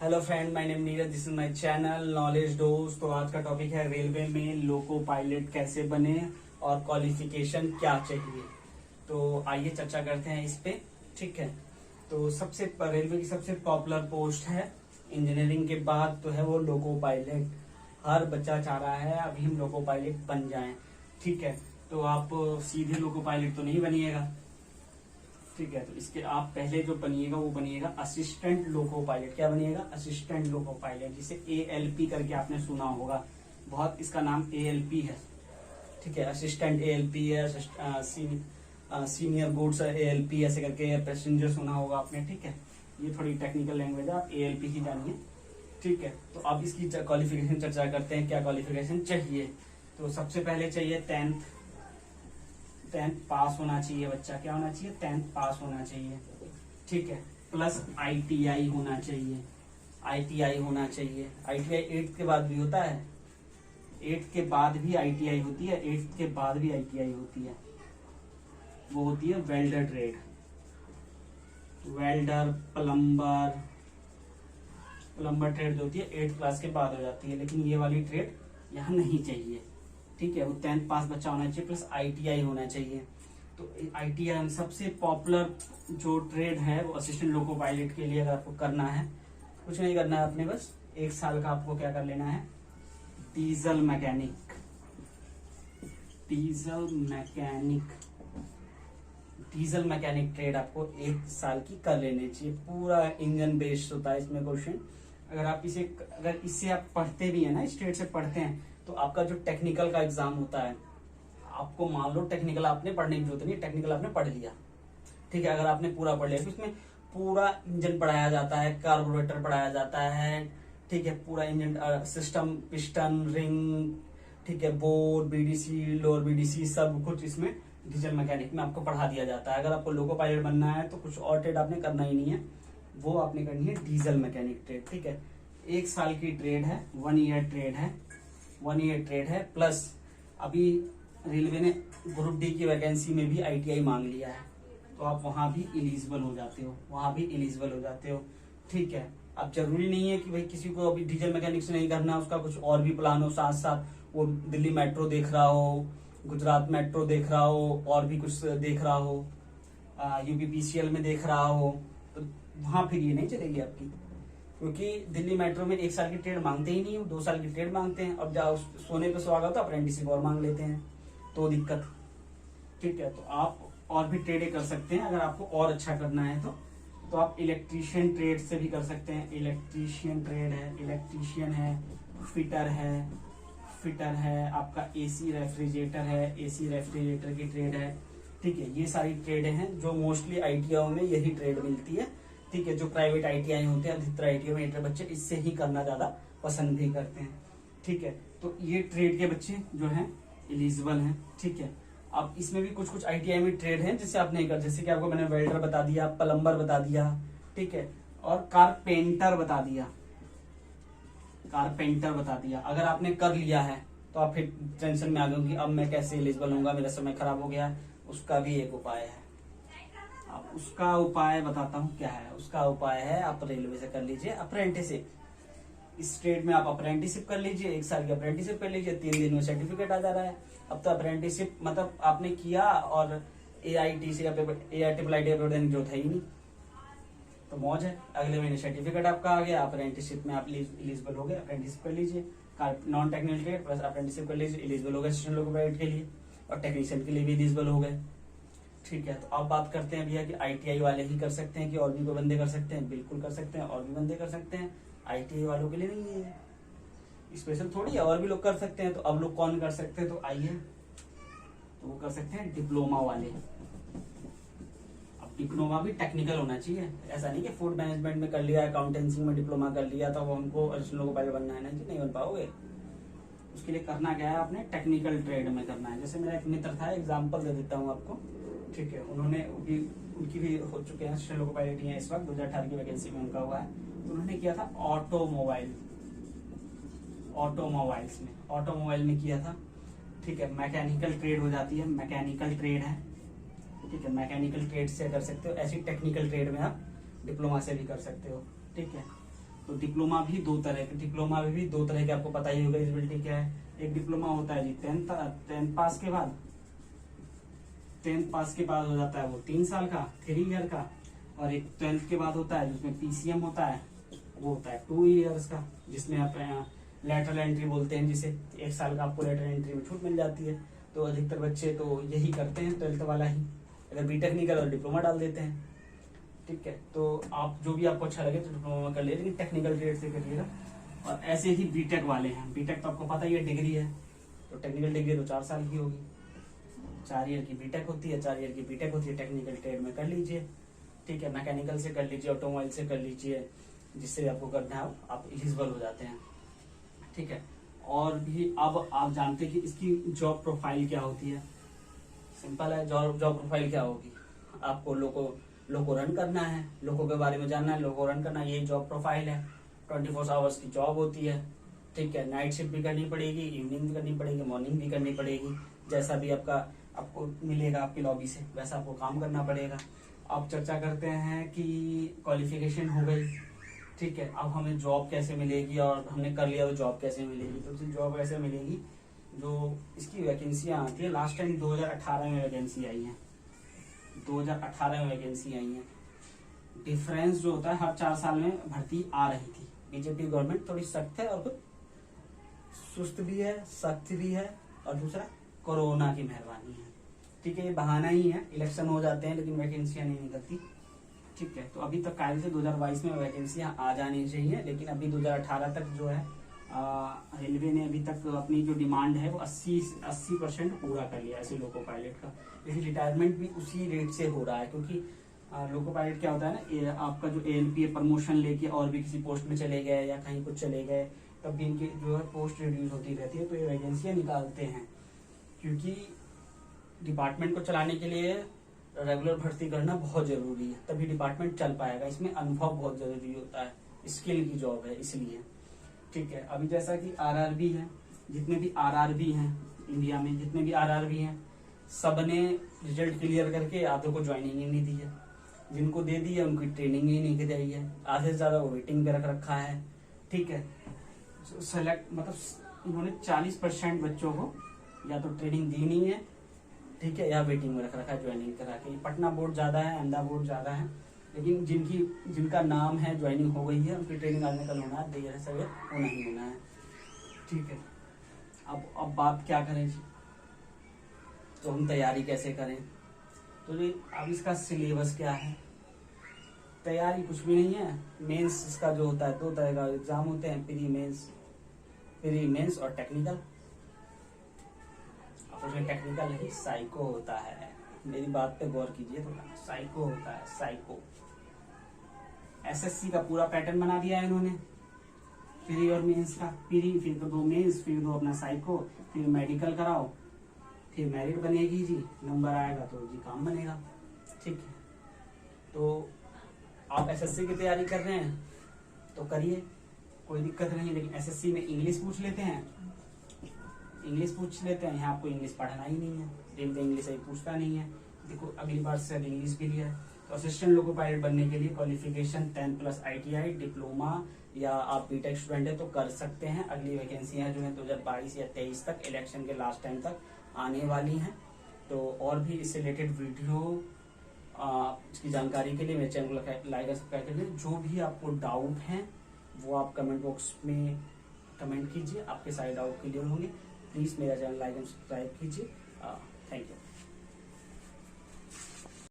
Hello friend, my name Neeraj, this is my channel knowledge dose. तो आज का topic है रेलवे में लोको पायलट कैसे बने और क्वालिफिकेशन क्या चाहिए। तो आइए चर्चा करते हैं इस पे। ठीक है, तो रेलवे की सबसे पॉपुलर पोस्ट है इंजीनियरिंग के बाद तो है वो लोको पायलट। हर बच्चा चाह रहा है अभी हम लोको पायलट बन जाएं। ठीक है, तो आप सीधे लोको पायलट तो नहीं बनिएगा। ठीक है, तो इसके आप पहले जो बनिएगा वो बनिएगा असिस्टेंट लोको पायलट। क्या बनिएगा? असिस्टेंट लोको पायलट, जिसे ALP करके आपने सुना होगा। बहुत इसका नाम ALP है। ठीक है, असिस्टेंट ALP है, सीनियर गुड्स ALP ऐसे करके पैसेंजर सुना होगा आपने। ठीक है, ये थोड़ी टेक्निकल लैंग्वेज है, आप ALP ही जानिए। ठीक है, तो अब इसकी क्वालिफिकेशन चर्चा करते हैं। क्या क्वालिफिकेशन चाहिए? तो सबसे पहले चाहिए 10th पास होना चाहिए बच्चा। क्या होना चाहिए? 10th पास होना चाहिए। ठीक है, प्लस ITI होना चाहिए। ITI होना चाहिए। ITI 8th के बाद भी होता है। 8th के बाद भी ITI होती है। 8th के बाद भी ITI होती है। वो होती है welder trade, welder, plumber trade जो होती है 8th क्लास के बाद हो जाती है। लेकिन ये वाली ट्रेड यहाँ नहीं चाहिए। ठीक है, वो 10th पास बच्चा होना चाहिए, प्लस ITI होना चाहिए। तो ITI सबसे पॉपुलर जो ट्रेड है वो असिस्टेंट लोको पायलट के लिए अगर आपको करना है, कुछ नहीं करना है आपने, बस 1 साल का आपको क्या कर लेना है, diesel mechanic. Diesel mechanic trade आपको 1 साल की कर लेनी चाहिए। पूरा इंजन बेस्ड होता है इसमें क्वेश्चन। अगर इससे आप पढ़ते भी है ना, स्टेट से पढ़ते हैं, तो आपका जो टेक्निकल का एग्जाम होता है, आपको मान लो टेक्निकल आपने पढ़ने की जरूरत नहीं, टेक्निकल आपने पढ़ लिया। ठीक है, अगर आपने पूरा पढ़ लिया तो इसमें पूरा इंजन पढ़ाया जाता है, कार्बोरेटर पढ़ाया जाता है। ठीक है, पूरा इंजन सिस्टम, पिस्टन, रिंग, ठीक है, बोर, BDC, लोअर BDC, सब कुछ इसमें डीजल मैकेनिक में आपको पढ़ा दिया जाता है। अगर आपको लोको पायलट बनना है तो कुछ और ट्रेड आपने करना ही नहीं है, वो आपने करनी है डीजल मैकेनिक ट्रेड। ठीक है, 1 साल की ट्रेड है, 1 ईयर ट्रेड है, प्लस अभी रेलवे ने ग्रुप D की वैकेंसी में भी ITI मांग लिया है, तो आप वहां भी एलिजिबल हो जाते हो। ठीक है, अब जरूरी नहीं है कि भाई किसी को अभी डीजल मैकेनिक से नहीं करना, उसका कुछ और भी प्लान हो, साथ साथ वो दिल्ली मेट्रो देख रहा हो, गुजरात मेट्रो देख रहा हो, और भी कुछ देख रहा हो, UPPCL में देख रहा हो, तो वहां फिर ये नहीं चलेगी आपकी, क्योंकि दिल्ली मेट्रो में 1 साल की ट्रेड मांगते ही नहीं, 2 साल की ट्रेड मांगते हैं। अब जाओ सोने पे सुहागा तो अप्रेंटिसशिप और मांग लेते हैं, तो दिक्कत। ठीक है, तो आप और भी ट्रेडें कर सकते हैं अगर आपको और अच्छा करना है तो आप इलेक्ट्रीशियन ट्रेड से भी कर सकते हैं। इलेक्ट्रीशियन ट्रेड है, इलेक्ट्रीशियन है, फिटर है, आपका AC रेफ्रिजरेटर की ट्रेड है। ठीक है, ये सारी ट्रेडें हैं जो मोस्टली ITI में यही ट्रेड मिलती है। ठीक है, जो प्राइवेट ITI होते हैं, अधिकतर ITI में इंटर बच्चे इससे ही करना ज्यादा पसंद भी करते हैं। ठीक है, तो ये ट्रेड के बच्चे जो हैं एलिजिबल हैं। ठीक है, अब इसमें भी कुछ ITI में ट्रेड हैं जिससे आप नहीं कर, जैसे कि आपको मैंने वेल्डर बता दिया, प्लम्बर बता दिया, ठीक है, और कारपेंटर बता दिया। अगर आपने कर लिया है तो आप फिर टेंशन में आ गए कि अब मैं कैसे एलिजिबल होऊंगा, मेरा समय खराब हो गया। उसका भी एक उपाय है। अब उसका उपाय बताता हूँ क्या है। उसका उपाय है, आप रेलवे से कर लीजिए अप्रेंटिसशिप। इस ट्रेड में आप अप्रेंटिसशिप कर लीजिए, 1 साल की अप्रेंटिसशिप कर लीजिए, 3 दिन में सर्टिफिकेट आ जा रहा है। अब तो अप्रेंटिसशिप मतलब आपने किया और AITC या AIIIT पेपर देने की जरूरत है ही नहीं, तो मौज है। अगले महीने सर्टिफिकेट आपका आ गया, अप्रेंटिसशिप में आप एलिजिबल हो गए, अप्रेंटिसशिप कर लीजिए। Non technical trade plus apprenticeship कर लीजिए, एलिजिबल हो गए असिस्टेंट लोको पायलट के लिए, और टेक्नीशियन के लिए भी एलिजिबल हो गए। ठीक है, तो अब बात करते हैं भैया कि ITI वाले ही कर सकते हैं कि और भी कोई बंदे कर सकते हैं? बिल्कुल कर सकते हैं, और भी बंदे कर सकते हैं। ITI वालों के लिए नहीं है स्पेशल, थोड़ी है, और भी लोग कर सकते हैं। तो अब लोग कौन कर सकते हैं? तो आइए, तो वो कर सकते हैं डिप्लोमा वाले। अब डिप्लोमा भी टेक्निकल होना चाहिए, ऐसा नहीं कि फूड मैनेजमेंट में कर लिया, अकाउंटेंसी में डिप्लोमा कर लिया तो हमको असिस्टेंट लोको पायलट बनना है, नहीं बन पाओगे। उसके लिए करना क्या है, आपने टेक्निकल ट्रेड में करना है। जैसे मेरा एक मित्र था, एग्जांपल दे देता हूँ आपको। ठीक है, उनकी भी हो चुके हैं असिस्टेंट लोको पायलट हैं इस वक्त, 2018 की वैकेंसी में उनका हुआ है। तो उन्होंने किया था ऑटोमोबाइल में किया था। ठीक है, मैकेनिकल ट्रेड हो जाती है, मैकेनिकल ट्रेड है। ठीक है, मैकेनिकल ट्रेड से कर सकते हो। ऐसी टेक्निकल ट्रेड में आप डिप्लोमा से भी कर सकते हो। ठीक है, तो डिप्लोमा भी दो तरह के आपको पता ही होगा। एलिजिबिलिटी क्या है, एक डिप्लोमा होता है जी टेंथ पास के बाद, हो जाता है वो 3 साल का 3 ईयर का, और एक 12th के बाद होता है जिसमें पीसीएम होता है, वो होता है 2 इयर्स का, जिसमें आप लेटरल एंट्री बोलते हैं जिसे, 1 साल का आपको लेटरल एंट्री में छूट मिल जाती है। तो अधिकतर बच्चे तो यही करते हैं 12th वाला ही, अगर बीटेक नहीं करो तो डिप्लोमा डाल देते हैं। ठीक है, तो आप जो भी आपको अच्छा लगे तो डिप्लोमा कर लीजिए, लेकिन टेक्निकल ट्रेड से करिएगा। और ऐसे ही बीटेक वाले हैं, बीटेक तो आपको पता ही है डिग्री है, तो टेक्निकल डिग्री तो 4 साल की होगी, 4 ईयर की बीटेक होती है, 4 ईयर की बीटेक होती है, टेक्निकल ट्रेड में कर लीजिए। ठीक है, मैकेनिकल से कर लीजिए, ऑटोमोबाइल से कर लीजिए, जिससे आपको करना है आप एलिजिबल हो जाते हैं। ठीक है, और भी अब आप जानते हैं कि इसकी जॉब प्रोफाइल क्या होती है। सिंपल है, जॉब प्रोफाइल क्या होगी, आपको लोगों रन करना है, लोगों के बारे में जानना है, लोगों रन करना है, ये जॉब प्रोफाइल है। 24 आवर्स की जॉब होती है। ठीक है, नाइट शिफ्ट भी करनी पड़ेगी, इवनिंग भी करनी पड़ेगी, मॉर्निंग भी करनी पड़ेगी, जैसा भी आपको मिलेगा आपकी लॉबी से वैसा आपको काम करना पड़ेगा। अब चर्चा करते हैं कि क्वालिफिकेशन हो गई। ठीक है, अब हमें जॉब कैसे मिलेगी, और हमने कर लिया तो जॉब कैसे मिलेगी। तो जॉब ऐसे मिलेगी, जो इसकी वैकेंसियां आती है, लास्ट टाइम 2018 में वैकेंसी आई है, 2018 में वैकेंसी आई है। डिफरेंस जो होता है, हर 4 साल में भर्ती आ रही थी। बीजेपी गवर्नमेंट थोड़ी सख्त है और कुछ सुस्त भी है, सख्त भी है, और दूसरा कोरोना की मेहरबानी है। ठीक है, ये बहाना ही है, इलेक्शन हो जाते हैं लेकिन वैकेंसियां नहीं निकलती। ठीक है, तो अभी तक कायदे से 2022 में वैकेंसियां आ जानी चाहिए, लेकिन अभी 2018 तक जो है रेलवे ने अभी तक अपनी जो डिमांड है वो 80% पूरा कर लिया ऐसे लोको पायलट का। लेकिन रिटायरमेंट भी उसी रेट से हो रहा है, क्योंकि लोको पायलट क्या होता है ना, ये आपका जो ALP प्रमोशन लेके और भी किसी पोस्ट में चले गए या कहीं कुछ चले गए, तब भी इनकी जो है पोस्ट रिड्यूस होती रहती है। तो ये वैकेंसियां निकालते हैं, क्योंकि डिपार्टमेंट को चलाने के लिए रेगुलर भर्ती करना बहुत जरूरी है, तभी डिपार्टमेंट चल पाएगा। इसमें अनुभव बहुत जरूरी होता है, स्किल की जॉब है इसलिए। ठीक है, अभी जैसा कि RRB है, जितने भी RRB हैं इंडिया में, जितने भी RRB हैं, सबने रिजल्ट क्लियर करके आधे को ज्वाइनिंग ही नहीं दी है, जिनको दे दी है उनकी ट्रेनिंग ही नहीं दी है, आधे से ज्यादा वो वेटिंग पे रख रखा है। ठीक है, सेलेक्ट मतलब इन्होंने 40% बच्चों को या तो ट्रेनिंग दी नहीं है, ठीक है, या वेटिंग में रख रखा है ज्वाइनिंग करा के। पटना बोर्ड ज्यादा है, अहमदाबाद बोर्ड ज्यादा है, लेकिन जिनका नाम है ज्वाइनिंग हो गई है, उनकी ट्रेनिंग आज कल होना है, देर है सवेर होना ही होना है। ठीक है, अब बात क्या करें जी, तो हम तैयारी कैसे करें। तो जी अब इसका सिलेबस क्या है, तैयारी कुछ भी नहीं है। मेंस इसका जो होता है 2 तरह का एग्जाम होते हैं, प्री मेंस और टेक्निकल। उसमें टेक्निकल नहीं, साइको होता है, मेरी बात पे गौर कीजिए थोड़ा, साइको होता है, साइको। SSC का पूरा पैटर्न बना दिया है इन्होंने, प्री और मेंस का। प्री फिर 2 मेंस, फिर 2 अपना साइको, फिर मेडिकल कराओ, फिर मेरिट बनेगी जी, नंबर आएगा तो जी काम बनेगा। ठीक है, तो आप SSC की तैयारी कर रहे हैं तो करिए, कोई दिक्कत नहीं। लेकिन SSC में इंग्लिश पूछ लेते हैं, यहाँ आपको इंग्लिश पढ़ना ही नहीं है, रेलवे इंग्लिश अभी पूछता नहीं है। देखो अगली बार से इंग्लिश भी लिया है। तो असिस्टेंट लोको पायलट बनने के लिए क्वालिफिकेशन 10+ ITI डिप्लोमा, या आप बीटेक स्टूडेंट है तो कर सकते हैं। अगली वैकेंसियां जो है 2022 या 23 तक, इलेक्शन के लास्ट टाइम तक आने वाली हैं। तो और भी इससे रिलेटेड वीडियो इसकी जानकारी के लिए मेरे चैनल को लाइक और सब्सक्राइब करिए। जो भी आपको डाउट है वो आप कमेंट बॉक्स में कमेंट कीजिए, आपके सारे डाउट क्लियर होंगे। प्लीज मेरा चैनल लाइक एंड सब्सक्राइब कीजिए। Thank you.